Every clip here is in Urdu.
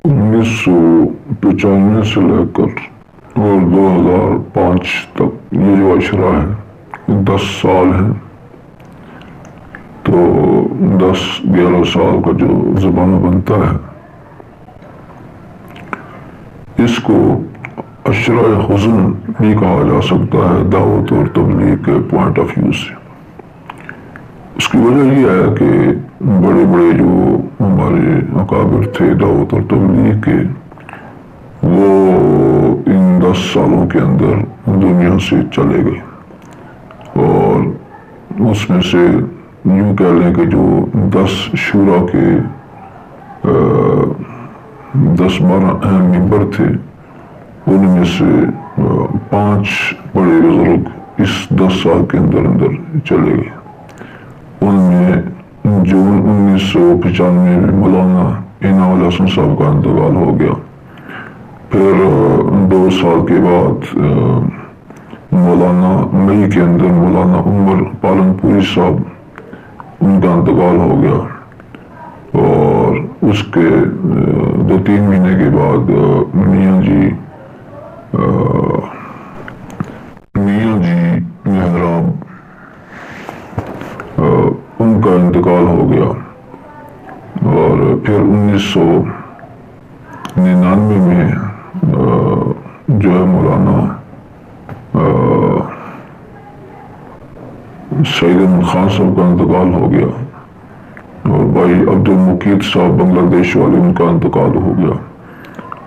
1995 سے لے کر اور 2005 تک یہ جو اشرا ہے 10 سال ہیں، تو 10-11 سال کا جو زمانہ بنتا ہے اس کو اشرا حزن بھی کہا جا سکتا ہے دعوت اور تبلیغ کے پوائنٹ آف ویو سے۔ اس کی وجہ یہ ہے کہ بڑے بڑے جو ہمارے اکابر تھے دعوت اور تبلیغ کے، وہ ان 10 سالوں کے اندر دنیا سے چلے گئے، اور اس میں سے یوں کہہ لیں کہ جو 10 شورا کے 10-12 اہم ممبر تھے، ان میں سے 5 بڑے بزرگ اس 10 سال کے اندر چلے گئے۔ ان میں جون 1995 میں مولانا انعام الحسن صاحب کا انتقال ہو گیا۔ پھر 2 سال کے بعد مولانا مئی کے اندر مولانا عمر پالن پوری صاحب، ان کا انتقال ہو گیا، اور اس کے 2-3 مہینے کے بعد میاں جی محراب، ان کا انتقال ہو گیا۔ اور پھر 1999 میں جو ہے مولانا سعید احمد خان صاحب کا انتقال ہو گیا، اور بھائی عبد المقید صاحب بنگلہ دیش والے، ان کا انتقال ہو گیا۔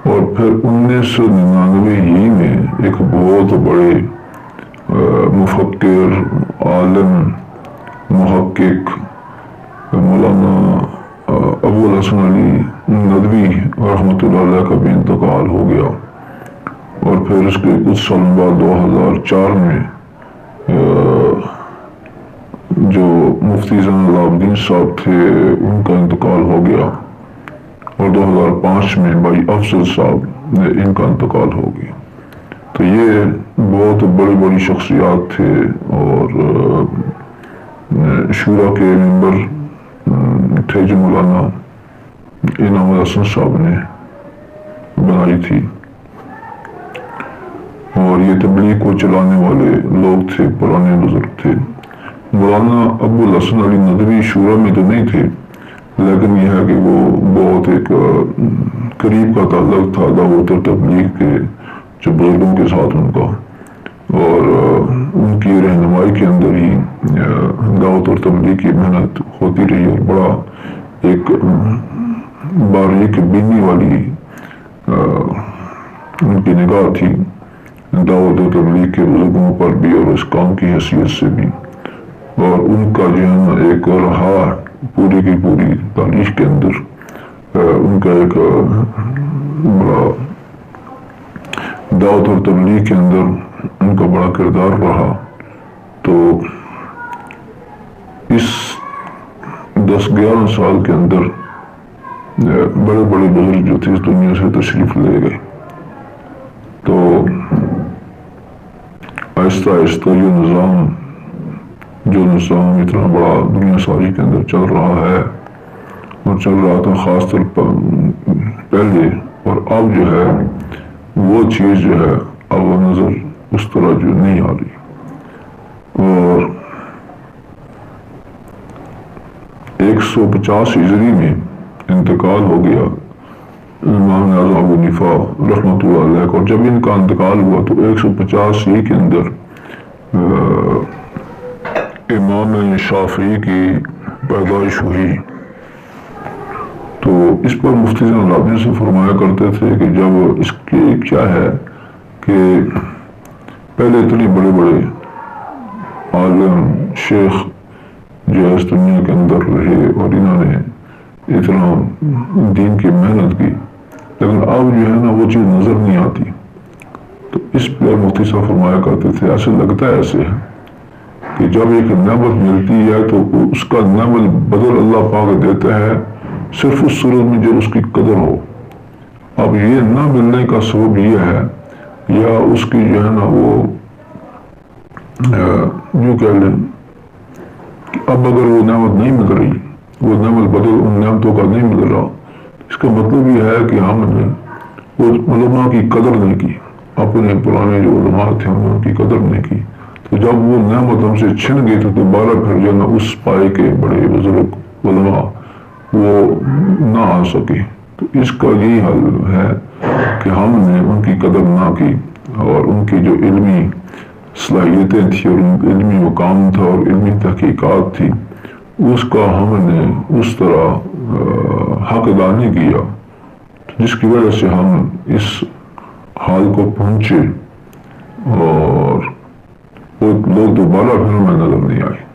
اور پھر 1999 ہی میں ایک بہت بڑے مفکر، عالم، محقق مولانا ابو الحسن علی ندوی رحمۃ اللہ علیہ کا بھی انتقال ہو گیا۔ اور پھر اس کے کچھ سال بعد 2004 میں جو مفتی زین العابدین صاحب تھے، ان کا انتقال ہو گیا، اور 2005 میں بھائی افضل صاحب ان کا انتقال ہو گیا۔ تو یہ بہت بڑی شخصیات تھے، اور شورا کے ممبر تھے جو مولانا انعام الحسن صاحب نے بنائی تھی، اور یہ تبلیغ کو چلانے والے لوگ تھے، پرانے بزرگ تھے۔ مولانا ابو الحسن علی ندوی شورا میں تو نہیں تھے، لیکن یہ ہے کہ وہ بہت ایک قریب کا تعلق تھا دعوت اور تبلیغ کے جو بزرگوں کے ساتھ ان کا، اور ان کی رہنمائی کے اندر ہی دعوت اور تبلیغ کی محنت ہوتی رہی، اور بڑا ایک باریک بینی والی ان کی نگاہ تھی دعوت و تبلیغ کے بزرگوں پر بھی، اور اس کام کی حیثیت سے بھی۔ اور ان کا جو ہے ایک رہا پوری کی پوری تاریخ کے اندر ان کا ایک بڑا دعوت اور تبلیغ کے اندر ان کا بڑا کردار رہا۔ تو اس 10-11 سال کے اندر بڑے بڑے بزرگ جو تھے اس دنیا سے تشریف لے گئے۔ تو آہستہ آہستہ یہ نظام اتنا بڑا دنیا ساری کے اندر چل رہا ہے، اور چل رہا تھا خاص طور پر پہلے، اور اب جو ہے وہ چیز جو ہے اب وہ نظر اس طرح جو نہیں آ رہی۔ اور 150 ہجری میں انتقال ہو گیا امام اعظم ابو حنیفہ رحمۃ اللہ علیہ، اور جب ان کا انتقال ہوا تو 150 ہی کے اندر امام شافعی کی پیدائش ہوئی۔ تو اس پر مفتی زین العابدین سے فرمایا کرتے تھے کہ جب اس کی کیا ہے کہ پہلے اتنے بڑے بڑے عالم شیخ جو ہے اس دنیا کے اندر رہے، اور انہوں نے اتنا دین کی محنت کی، لیکن اب جو ہے نا وہ چیز نظر نہیں آتی۔ تو اس پر مفتی صاحب فرمایا کرتے تھے ایسے لگتا ہے ایسے ہے کہ جب ایک نعمت ملتی ہے تو اس کا نعمت بدل اللہ پاک دیتا ہے صرف اس صورت میں جو اس کی قدر ہو۔ اب یہ نہ ملنے کا سبب یہ ہے، یا اس کی جو ہے نا وہ یوں کہہ لیں کہ اب اگر وہ نعمت نہیں مل رہی، وہ نعمت بدل ان نعمتوں کا نہیں مل رہا، اس کا مطلب یہ ہے کہ ہم نے وہ علماء کی قدر نہیں کی، اپنے پرانے جو علماء تھے ان کی قدر نہیں کی، تو جب وہ نعمت ہم سے چھن گئی تو دوبارہ پھر جو نا اس پائے کے بڑے بزرگ علماء وہ نہ آ سکے۔ تو اس کا یہی حل ہے کہ ہم نے ان کی قدر نہ کی، اور ان کی جو علمی صلاحیتیں تھیں اور علمی مقام تھا اور علمی تحقیقات تھی، اس کا ہم نے اس طرح حق ادا نہیں کیا، جس کی وجہ سے ہم اس حال کو پہنچے اور وہ لوگ دوبارہ پھر ہمیں نظر نہیں آئے۔